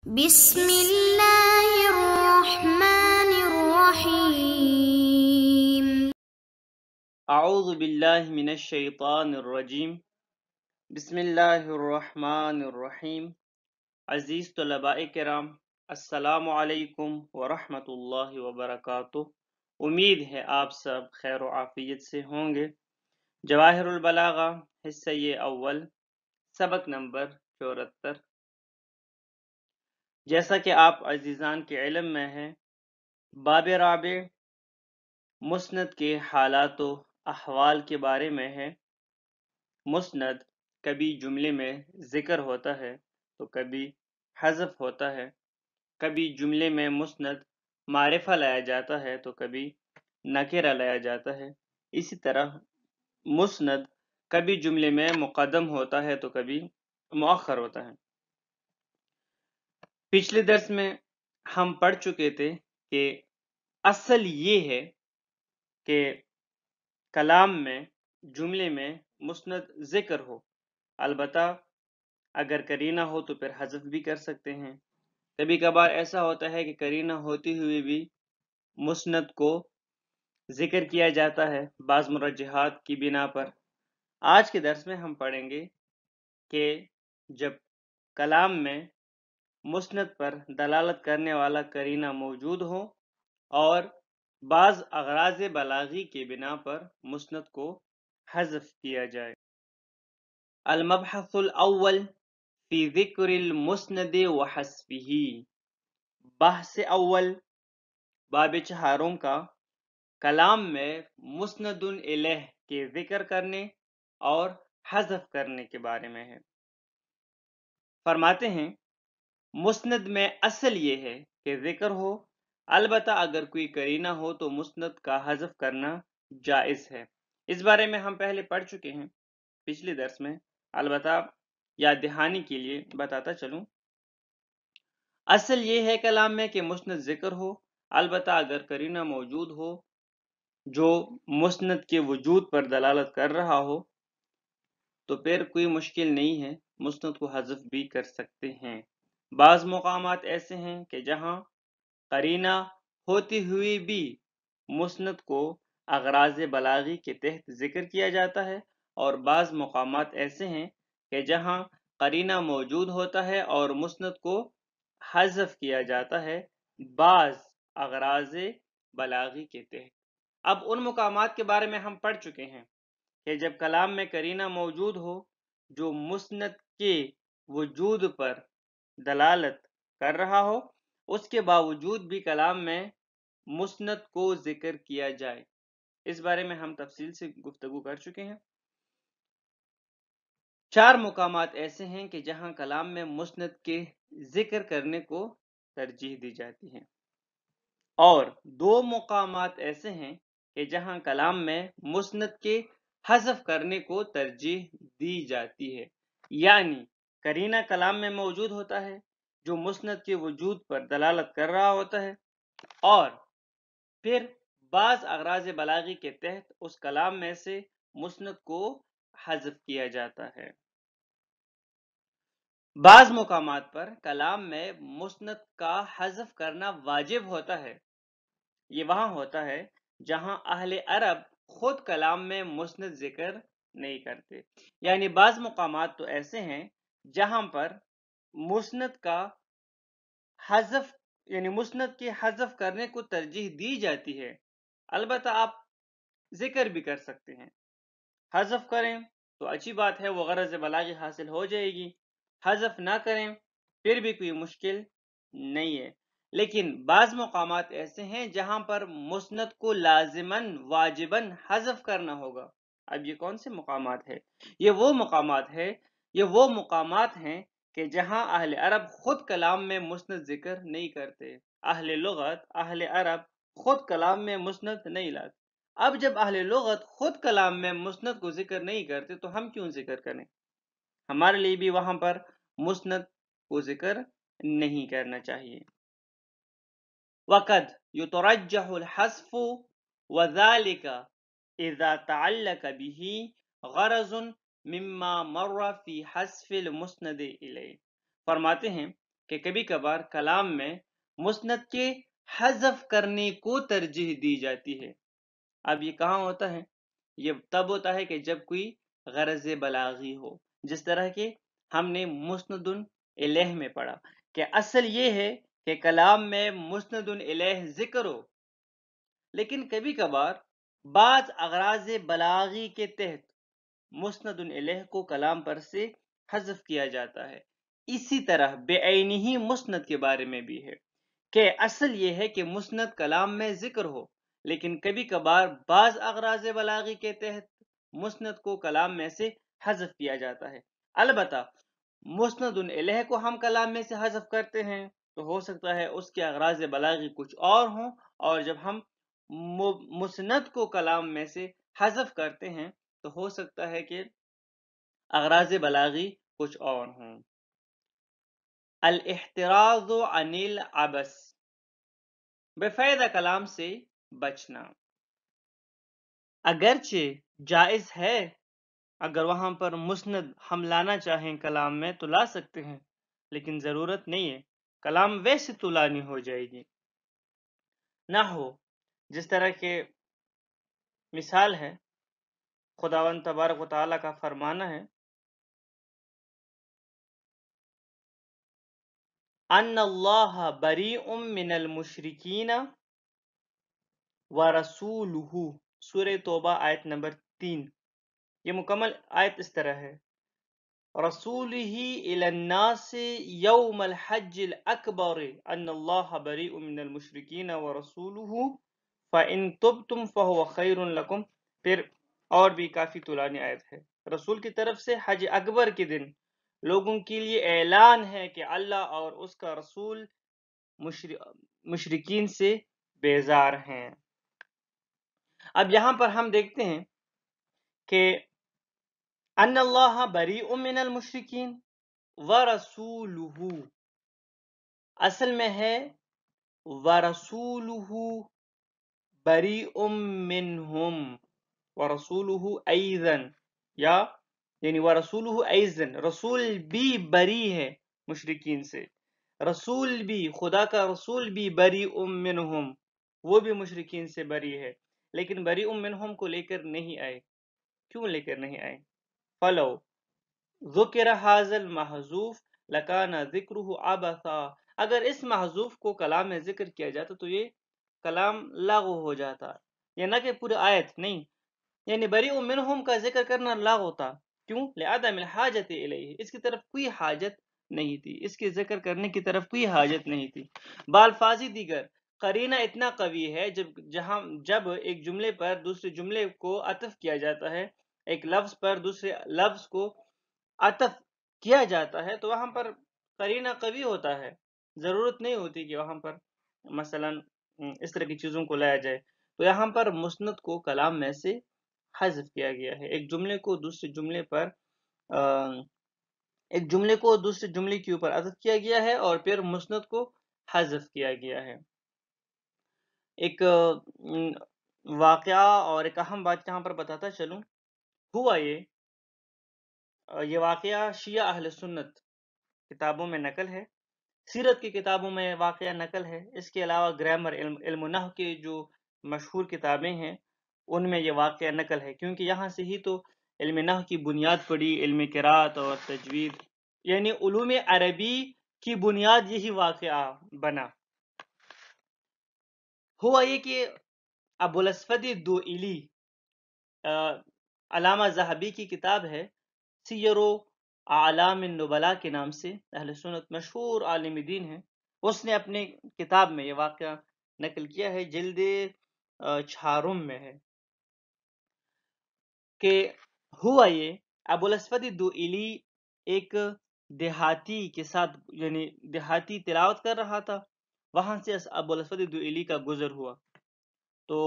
بسم اللہ الرحمن الرحیم۔ اعوذ باللہ من الشیطان الرجیم۔ بسم اللہ الرحمن الرحیم۔ عزیز طلباء کرام، السلام علیکم ورحمۃ اللہ وبرکاتہ۔ امید ہے آپ سب خیر و عافیت سے ہوں گے۔ جواہر البلاغہ حصہ اول، سبق نمبر 74۔ جیسا کہ آپ عزیزان کے علم میں ہے، باب رابع مسند کے حالات و احوال کے بارے میں ہے۔ مسند کبھی جملے میں ذکر ہوتا ہے تو کبھی حذف ہوتا ہے، کبھی جملے میں مسند معرفہ لایا جاتا ہے تو کبھی نکرہ لایا جاتا ہے۔ اسی طرح مسند کبھی جملے میں مقدم ہوتا ہے تو کبھی مؤخر ہوتا ہے۔ پچھلے درس میں ہم پڑھ چکے تھے کہ اصل یہ ہے کہ کلام میں جملے میں مسند ذکر ہو، البتہ اگر قرینہ ہو تو پھر حذف بھی کر سکتے ہیں۔ کبھی کبھار ایسا ہوتا ہے کہ قرینہ ہوتی ہوئی بھی مسند کو ذکر کیا جاتا ہے بعض مرجحات کی بنا پر۔ آج کے درس میں ہم پڑھیں گے کہ جب کلام میں مسند پر دلالت کرنے والا قرینہ موجود ہو اور بعض اغراض بلاغی کے بنا پر مسند کو حذف کیا جائے۔ المبحث الاول فی ذکر المسند وحذفہ، بحث اول باب چہارم کا کلام میں مسند الیہ کے ذکر کرنے اور حذف کرنے کے بارے میں ہے۔ فرماتے ہیں مسند میں اصل یہ ہے کہ ذکر ہو، البتہ اگر کوئی قرینہ ہو تو مسند کا حذف کرنا جائز ہے۔ اس بارے میں ہم پہلے پڑھ چکے ہیں پچھلے درس میں، البتہ یاد دہانی کے لیے بتاتا چلوں۔ اصل یہ ہے کلام میں کہ مسند ذکر ہو، البتہ اگر قرینہ موجود ہو جو مسند کے وجود پر دلالت کر رہا ہو تو پھر کوئی مشکل نہیں ہے، مسند کو حذف بھی کر سکتے ہیں۔ بعض مقامات ایسے ہیں کہ جہاں قرینہ ہوتی ہوئی بھی مسند کو اغراض بلاغی کے تحت ذکر کیا جاتا ہے، اور بعض مقامات ایسے ہیں کہ جہاں قرینہ موجود ہوتا ہے اور مسند کو حذف کیا جاتا ہے بعض اغراض بلاغی کے تحت۔ اب ان مقامات کے بارے میں ہم پڑھ چکے ہیں کہ جب کلام میں قرینہ موجود ہو جو مسند کے وجود پر دلالت کر رہا ہو، اس کے باوجود بھی کلام میں مسند کو ذکر کیا جائے۔ اس بارے میں ہم تفصیل سے گفتگو کر چکے ہیں۔ 4 مقامات ایسے ہیں کہ جہاں کلام میں مسند کے ذکر کرنے کو ترجیح دی جاتی ہے، اور 2 مقامات ایسے ہیں کہ جہاں کلام میں مسند کے حذف کرنے کو ترجیح دی جاتی ہے۔ یعنی قرینہ کلام میں موجود ہوتا ہے جو مسند کے وجود پر دلالت کر رہا ہوتا ہے، اور پھر بعض اغراض بلاغی کے تحت اس کلام میں سے مسند کو حذف کیا جاتا ہے۔ بعض مقامات پر کلام میں مسند کا حذف کرنا واجب ہوتا ہے۔ یہ وہاں ہوتا ہے جہاں اہل عرب خود کلام میں مسند ذکر نہیں کرتے۔ یعنی بعض مقامات تو ایسے ہیں جہاں پر مسند کا حذف یعنی مسند کے حذف کرنے کو ترجیح دی جاتی ہے، البتہ آپ ذکر بھی کر سکتے ہیں۔ حذف کریں تو اچھی بات ہے، وہ غرض بلاغی حاصل ہو جائے گی، حذف نہ کریں پھر بھی کوئی مشکل نہیں ہے۔ لیکن بعض مقامات ایسے ہیں جہاں پر مسند کو لازماً واجباً حذف کرنا ہوگا۔ اب یہ کون سے مقامات ہیں؟ یہ وہ مقامات ہیں کہ جہاں اہل عرب خود کلام میں مسند ذکر نہیں کرتے، اہل لغت اہل عرب خود کلام میں مسند نہیں لاتے۔ اب جب اہل لغت خود کلام میں مسند کو ذکر نہیں کرتے تو ہم کیوں ذکر کریں؟ ہمارے لیے بھی وہاں پر مسند کو ذکر نہیں کرنا چاہیے۔ وقد يترجح الحذف وذلك اذا تعلق به غرض مما مر في حذف المسند الیہ۔ فرماتے ہیں کہ کبھی کبھار کلام میں مسند کے حذف کرنے کو ترجیح دی جاتی ہے۔ اب یہ کہاں ہوتا ہے؟ یہ تب ہوتا ہے کہ جب کوئی غرض بلاغی ہو، جس طرح کہ ہم نے مسند الیہ میں پڑھا کہ اصل یہ ہے کہ کلام میں مسند الیہ ذکر ہو، لیکن کبھی کبھار بعض اغراض بلاغی کے تحت مسند الیہ کو کلام پر سے حذف کیا جاتا ہے۔ اسی طرح بے عینی مسند کے بارے میں بھی ہے کہ اصل یہ ہے کہ مسند کلام میں ذکر ہو، لیکن کبھی کبھار بعض اغراض بلاغی کے تحت مسند کو کلام میں سے حذف کیا جاتا ہے۔ البتہ مسند الیہ کو ہم کلام میں سے حذف کرتے ہیں تو ہو سکتا ہے اس کے اغراض بلاغی کچھ اور ہوں، اور جب ہم مسند کو کلام میں سے حذف کرتے ہیں تو ہو سکتا ہے کہ اغراض بلاغی کچھ اور ہوں۔ الاحتراز عن العبث، بے فائدہ کلام سے بچنا۔ اگرچہ جائز ہے، اگر وہاں پر مسند ہم لانا چاہیں کلام میں تو لا سکتے ہیں، لیکن ضرورت نہیں ہے، کلام ویسے تو لانی ہو جائے گی۔ نہ ہو جس طرح کے مثال ہے، خداوند تبارک و تعالیٰ کا فرمانا ہے ان اللہ بریء من المشرکین ورسولہ، سورہ توبہ آیت نمبر 3۔ یہ مکمل آیت اس طرح ہے، رسولہ الی الناس یوم الحج الاکبر ان اللہ بریء من المشرکین ورسولہ فإن تبتم فہو خیر لکم۔ پھر اور بھی کافی طولانی آیت ہے۔ رسول کی طرف سے حج اکبر کے دن لوگوں کے لیے اعلان ہے کہ اللہ اور اس کا رسول مشرکین سے بیزار ہیں۔ اب یہاں پر ہم دیکھتے ہیں کہ ان اللہ بریء من المشرکین ورسولہ، اصل میں ہے ورسولہ بریء منہم ورسولہ ایضاً، یا یعنی ورسولہ ایضاً، رسول بھی بری ہے مشرکین سے، رسول بھی، خدا کا رسول بھی بریء منہم، وہ بھی مشرکین سے بری ہے، لیکن بریء منہم کو لے کر نہیں آئے۔ کیوں لے کر نہیں آئے؟ فلو ذکر ھذا المحذوف لکان ذکرہ عبثا، اگر اس محذوف کو کلام میں ذکر کیا جاتا تو یہ کلام لاغو ہو جاتا، یہ نہ کہ پورے آیت نہیں، یعنی بریء منہم کا ذکر کرنا لاغو تھا۔ کیوں؟ لعدم الحاجت الیہ، اس کی طرف کوئی حاجت نہیں تھی، اس کے ذکر کرنے کی طرف کوئی حاجت نہیں تھی۔ بالفاظی دیگر قرینہ اتنا قوی ہے جب ایک جملے پر دوسرے جملے کو عطف کیا جاتا ہے، ایک لفظ پر دوسرے لفظ کو عطف کیا جاتا ہے تو وہاں پر قرینہ قوی ہوتا ہے، ضرورت نہیں ہوتی کہ وہاں پر مثلا اس طرح کی چیزوں کو لایا جائے۔ تو یہاں پر مسند کو کلام میں سے حذف کیا گیا ہے، ایک جملے کو دوسرے جملے پر ایک جملے کو دوسرے جملے کے اوپر عطف کیا گیا ہے اور پھر مسند کو حذف کیا گیا ہے۔ ایک واقعہ اور ایک اہم بات یہاں پر بتاتا چلوں، ہوا یہ واقعہ شیعہ اہل سنت کتابوں میں نقل ہے، سیرت کی کتابوں میں واقعہ نقل ہے، اس کے علاوہ گرامر، علم نحو کے جو مشہور کتابیں ہیں ان میں یہ واقعہ نقل ہے، کیونکہ یہاں سے ہی تو علم نحو کی بنیاد پڑی، علم قرات اور تجوید، یعنی علوم عربی کی بنیاد یہی واقعہ بنا۔ ہوا یہ کہ ابو الاسود الدؤلی، علامہ ذہبی کی کتاب ہے سیر و اعلام النبلاء کے نام سے، اہل سنت مشہور عالم دین ہیں، اس نے اپنے کتاب میں یہ واقعہ نقل کیا ہے، جلد 6 میں ہے کہ ہوا یہ ابو الاسود الدؤلی ایک دیہاتی کے ساتھ، یعنی دیہاتی تلاوت کر رہا تھا، وہاں سے ابو الاسود الدؤلی کا گزر ہوا، تو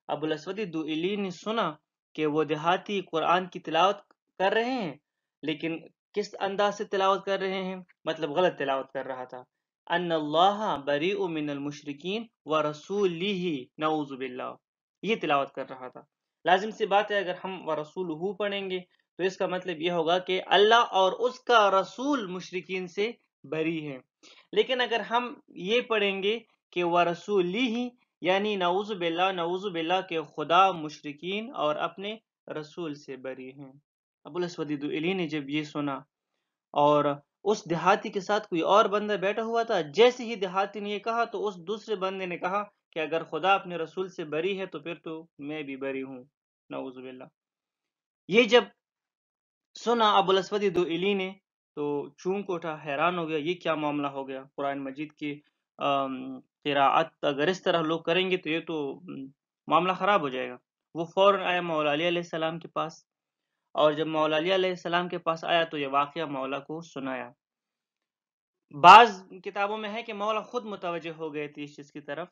ابو الاسود الدؤلی نے سنا کہ وہ دیہاتی قرآن کی تلاوت کر رہے ہیں، لیکن کس انداز سے تلاوت کر رہے ہیں؟ مطلب غلط تلاوت کر رہا تھا، ان اللہ بریء من المشرکین ورسولہ، نعوذ باللہ، یہ تلاوت کر رہا تھا۔ لازم سی بات ہے، اگر ہم ورسولہ پڑھیں گے تو اس کا مطلب یہ ہوگا کہ اللہ اور اس کا رسول مشرکین سے بری ہیں، لیکن اگر ہم یہ پڑھیں گے کہ ورسولہ یعنی نعوذ باللہ کہ خدا مشرکین اور اپنے رسول سے بری ہیں۔ ابو الاسود دؤلی نے جب یہ سنا، اور اس دیہاتی کے ساتھ کوئی اور بندہ بیٹھا ہوا تھا، جیسے ہی دیہاتی نے یہ کہا تو اس دوسرے بندے نے کہا کہ اگر خدا اپنے رسول سے بری ہے تو پھر تو میں بھی بری ہوں، نعوذ باللہ۔ یہ جب سنا ابو الاسود دؤلی نے تو چونک اٹھا، حیران ہو گیا، یہ کیا معاملہ ہو گیا؟ قرآن مجید کی قراءت اگر اس طرح لوگ کریں گے تو یہ تو معاملہ خراب ہو جائے گا۔ وہ فوراً آیا مولا علی علیہ السلام کے پاس، اور جب مولا علی علیہ السلام کے پاس آیا تو یہ واقعہ مولا کو سنایا۔ بعض کتابوں میں ہے کہ مولا خود متوجہ ہو گئے تھے اس چیز کی طرف،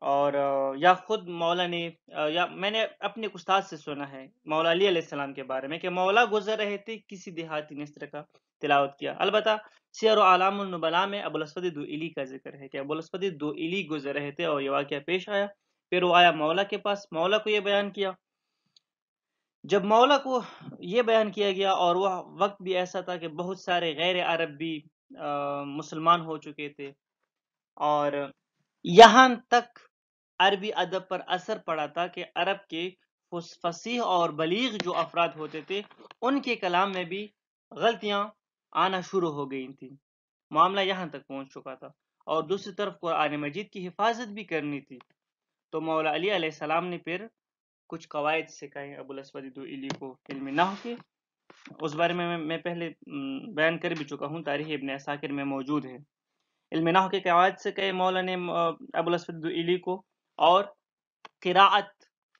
اور یا خود مولا نے یا میں نے اپنے استاد سے سنا ہے مولا علی علیہ السلام کے بارے میں کہ مولا گزر رہے تھے، کسی دیہاتی نے اس طرح کا تلاوت کیا۔ البتہ سیر و اعلام النبلاء میں ابو الاسود دؤلی کا ذکر ہے کہ ابو الاسود دؤلی گزر رہے تھے اور یہ واقعہ پیش آیا، پھر وہ آیا مولا کے پاس، مولا کو یہ بیان کیا۔ جب مولا کو یہ بیان کیا گیا، اور وہ وقت بھی ایسا تھا کہ بہت سارے غیر عرب بھی مسلمان ہو چکے تھے، اور یہاں تک عربی ادب پر اثر پڑا تھا کہ عرب کے فصیح اور بلیغ جو افراد ہوتے تھے ان کے کلام میں بھی غلطیاں آنا شروع ہو گئی تھیں۔ معاملہ یہاں تک پہنچ چکا تھا، اور دوسری طرف قرآن مجید کی حفاظت بھی کرنی تھی، تو مولا علی علیہ السلام نے پھر کچھ قواعد سکھائے ابو الاسود دؤلی کو علم نحو کے۔ اس بارے میں پہلے بیان کر بھی چکا ہوں، تاریخ ابن عساکر میں موجود ہے۔ علم نحو کے قواعد سے کہے مولا نے ابو الاسود دؤلی کو، اور قراءت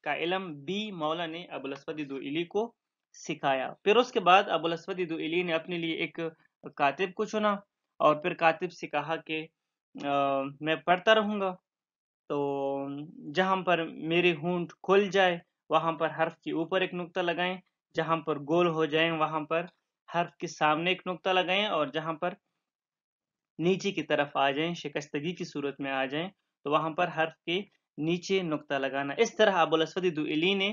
کا علم بھی مولا نے ابو الاسود دؤلی کو سکھایا۔ پھر اس کے بعد ابو الاسود دؤلی نے اپنے لیے ایک کاتب کو چنا، اور پھر کاتب سے کہا کہ میں پڑھتا رہوں گا، تو جہاں پر میرے ہونٹ کھل جائے وہاں پر حرف کے اوپر ایک نقطہ لگائیں، جہاں پر گول ہو جائیں وہاں پر حرف کے سامنے ایک نقطہ لگائیں، اور جہاں پر نیچے کی طرف آ جائیں، شکستگی کی صورت میں آ جائیں، تو وہاں پر حرف کے نیچے نقطہ لگانا۔ اس طرح ابو الاسود دؤلی نے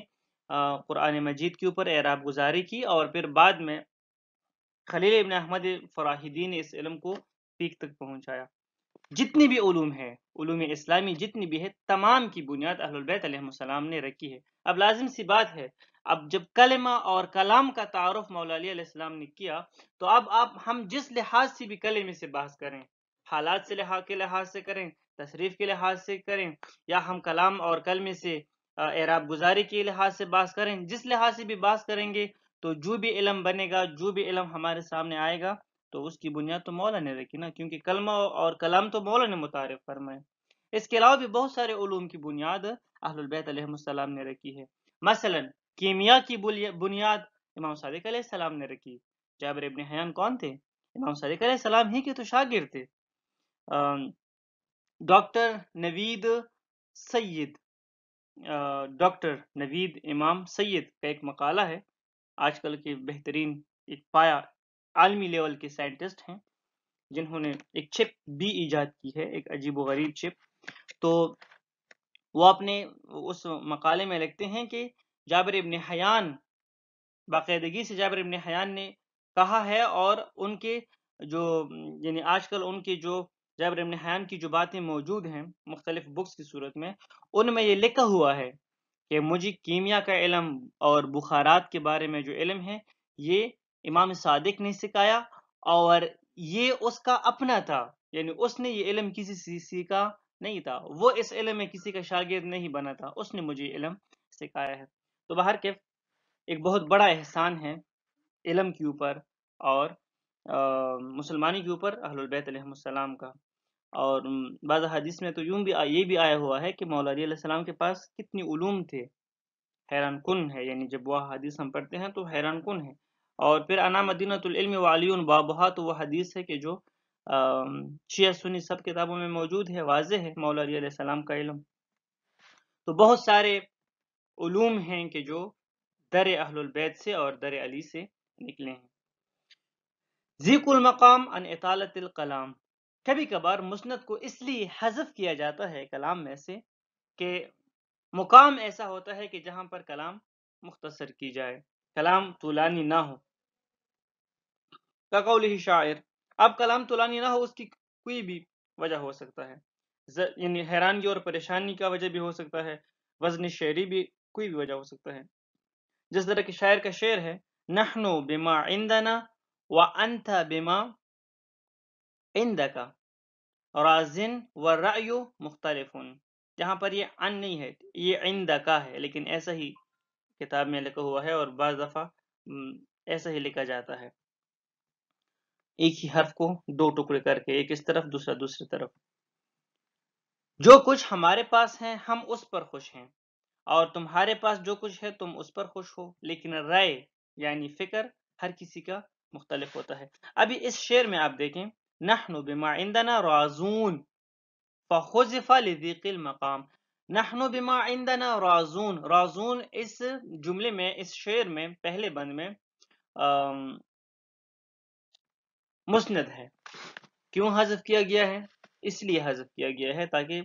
قرآن مجید کے اوپر اعراب گزاری کی، اور پھر بعد میں خلیل ابن احمد فراہیدی نے اس علم کو پیک تک پہنچایا۔ جتنی بھی علوم ہے، علوم اسلامی جتنی بھی ہے، تمام کی بنیاد اہل البیت علیہ السلام نے رکھی ہے۔ اب لازم سی بات ہے، اب جب کلمہ اور کلام کا تعارف مولا علی علیہ السلام نے کیا، تو اب ہم جس لحاظ سے بھی کلمے سے بحث کریں، حالات سے کے لحاظ سے کریں، تصریف کے لحاظ سے کریں، یا ہم کلام اور کلمے سے اعراب گزاری کے لحاظ سے بحث کریں، جس لحاظ سے بھی بحث کریں گے تو جو بھی علم بنے گا، جو بھی علم ہمارے سامنے آئے گا، تو اس کی بنیاد تو مولا نے رکھی نا، کیونکہ کلمہ اور کلام تو مولا نے متعارف فرمائے۔ اس کے علاوہ بھی بہت سارے علوم کی بنیاد اہل البیت علیہ السلام نے رکھی ہے۔ مثلا کیمیا کی بنیاد امام صادق علیہ السلام نے رکھی۔ جابر ابن حیان کون تھے؟ امام صادق علیہ السلام ہی کے تو شاگرد تھے۔ ڈاکٹر نوید سید، ڈاکٹر نوید امام سید کا ایک مقالہ ہے، آج کل کے بہترین ایک پایا عالمی لیول کے سائنٹسٹ ہیں، جنہوں نے ایک چپ بھی ایجاد کی ہے، ایک عجیب و غریب چپ۔ تو وہ اپنے اس مقالے میں لکھتے ہیں کہ جابر ابن حیان، باقاعدگی سے جابر ابن حیان نے کہا ہے، اور ان کے جو یعنی آج کل ان کے جو جابر ابن حیان کی جو باتیں موجود ہیں مختلف بکس کی صورت میں، ان میں یہ لکھا ہوا ہے کہ مجھے کیمیا کا علم اور بخارات کے بارے میں جو علم ہے یہ امام صادق نے سکھایا، اور یہ اس کا اپنا تھا، یعنی اس نے یہ علم کسی سے سیکھا نہیں تھا، وہ اس علم میں کسی کا شاگرد نہیں بنا تھا، اس نے مجھے علم سکھایا ہے۔ تو باہر کے ایک بہت بڑا احسان ہے علم کے اوپر اور مسلمانی کے اوپر اہل البیت علیہ السلام کا۔ اور بعض حدیث میں تو یوں بھی یہ بھی آیا ہوا ہے کہ مولا علی علیہ السلام کے پاس کتنی علوم تھے، حیران کن ہے، یعنی جب وہ حدیث ہم پڑھتے ہیں تو حیران کن ہے۔ اور پھر انا مدینۃ العلم وعلی بابھا، تو وہ حدیث ہے کہ جو شیعہ سنی سب کتابوں میں موجود ہے، واضح ہے مولا علی علیہ السلام کا علم۔ تو بہت سارے علوم ہیں کہ جو در اہل البیت سے اور در علی سے نکلے ہیں۔ ذیق المقام ان اطالت الکلام، کبھی کبھار مسند کو اس لیے حذف کیا جاتا ہے کلام میں سے کہ مقام ایسا ہوتا ہے کہ جہاں پر کلام مختصر کی جائے، کلام طولانی نہ ہو۔ کقولہ شاعر، اب کلام طولانی نہ ہو، اس کی کوئی بھی وجہ ہو سکتا ہے، یعنی حیرانگی اور پریشانی کا وجہ بھی ہو سکتا ہے، وزن شعری بھی کوئی بھی وجہ ہو سکتا ہے. جس طرح کہ شاعر کا شعر ہے، نحن بما عندنا وانت بما عندك رازن والرأی مختلف. یہاں پر یہ ان نہیں ہے، یہ عندك ہے، لیکن ایسا ہی کتاب میں لکھا ہوا ہے اور بعض دفعہ ایسا ہی لکھا جاتا ہے، ایک ہی حرف کو دو ٹکڑے کر کے، ایک اس طرف دوسرا دوسری طرف. جو کچھ ہمارے پاس ہے ہم اس پر خوش ہیں، اور تمہارے پاس جو کچھ ہے تم اس پر خوش ہو، لیکن رائے یعنی فکر ہر کسی کا مختلف ہوتا ہے. ابھی اس شعر میں آپ دیکھیں، نحن بما عندنا راضون فحذف لضیق المقام. نحن بما عندنا راضون، راضون اس جملے میں، اس شعر میں پہلے بند میں مسند ہے. کیوں حذف کیا گیا ہے؟ اس لیے حذف کیا گیا ہے تاکہ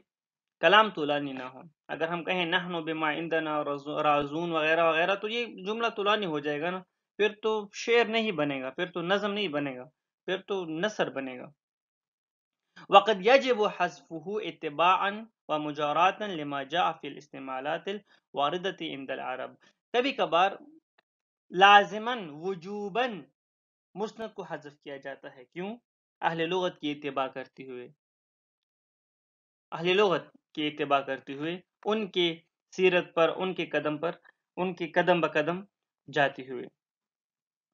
کلام طولانی نہ ہو. اگر ہم کہیں نحن بما عندنا راضون وغیرہ وغیرہ تو یہ جملہ طولانی ہو جائے گا نا، پھر تو شعر نہیں بنے گا، پھر تو نظم نہیں بنے گا، پھر تو نثر بنے گا. وقد يجب حذفه اتباعا ومجاراتا لما جاء في الاستعمالات الواردة عند العرب. کبھی کبھار لازماً وجوباً مسند کو حذف کیا جاتا ہے. کیوں؟ اہل لغت کی اتباع کرتے ہوئے، اہل لغت کی اتباع کرتے ہوئے، ان کے سیرت پر، ان کے قدم پر، ان کے قدم بقدم جاتے ہوئے.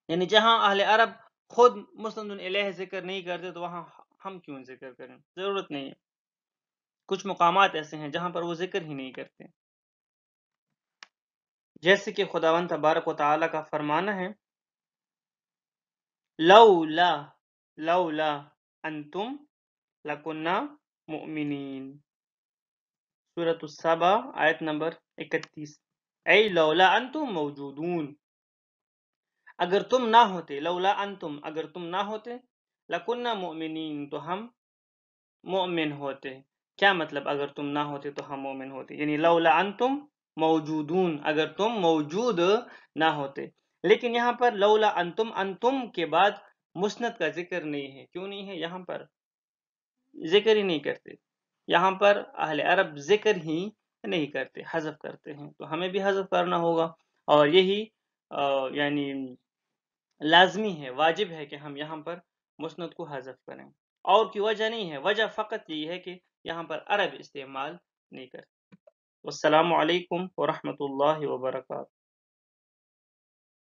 یعنی جہاں اہل عرب خود مسند الیہ ذکر نہیں کرتے تو وہاں ہم کیوں ذکر کریں؟ ضرورت نہیں ہے. کچھ مقامات ایسے ہیں جہاں پر وہ ذکر ہی نہیں کرتے، جیسے کہ خداوند تبارک و تعالی کا فرمانا ہے، لولا لولا انتم لکنا مؤمنین، سورۃ السبا آیت نمبر 31. اے لولا انتم موجودون، اگر تم نہ ہوتے، لولا انتم اگر تم نہ ہوتے، لکنا مؤمنین تو ہم مؤمن ہوتے. کیا مطلب اگر تم نہ ہوتے تو ہم مومن ہوتے؟ یعنی لولا انتم موجودون، اگر تم موجود نہ ہوتے. لیکن یہاں پر لولا انتم، انتم کے بعد مسند کا ذکر نہیں ہے. کیوں نہیں ہے؟ یہاں پر ذکر ہی نہیں کرتے، یہاں پر اہل عرب ذکر ہی نہیں کرتے، حذف کرتے ہیں. تو ہمیں بھی حذف کرنا ہوگا، اور یہی یعنی لازمی ہے، واجب ہے کہ ہم یہاں پر مسند کو حذف کریں. اور کی وجہ نہیں ہے، وجہ فقط یہ ہے کہ یہاں پر عرب استعمال نہیں کرتے. والسلام علیکم ورحمۃ اللہ وبرکاتہ.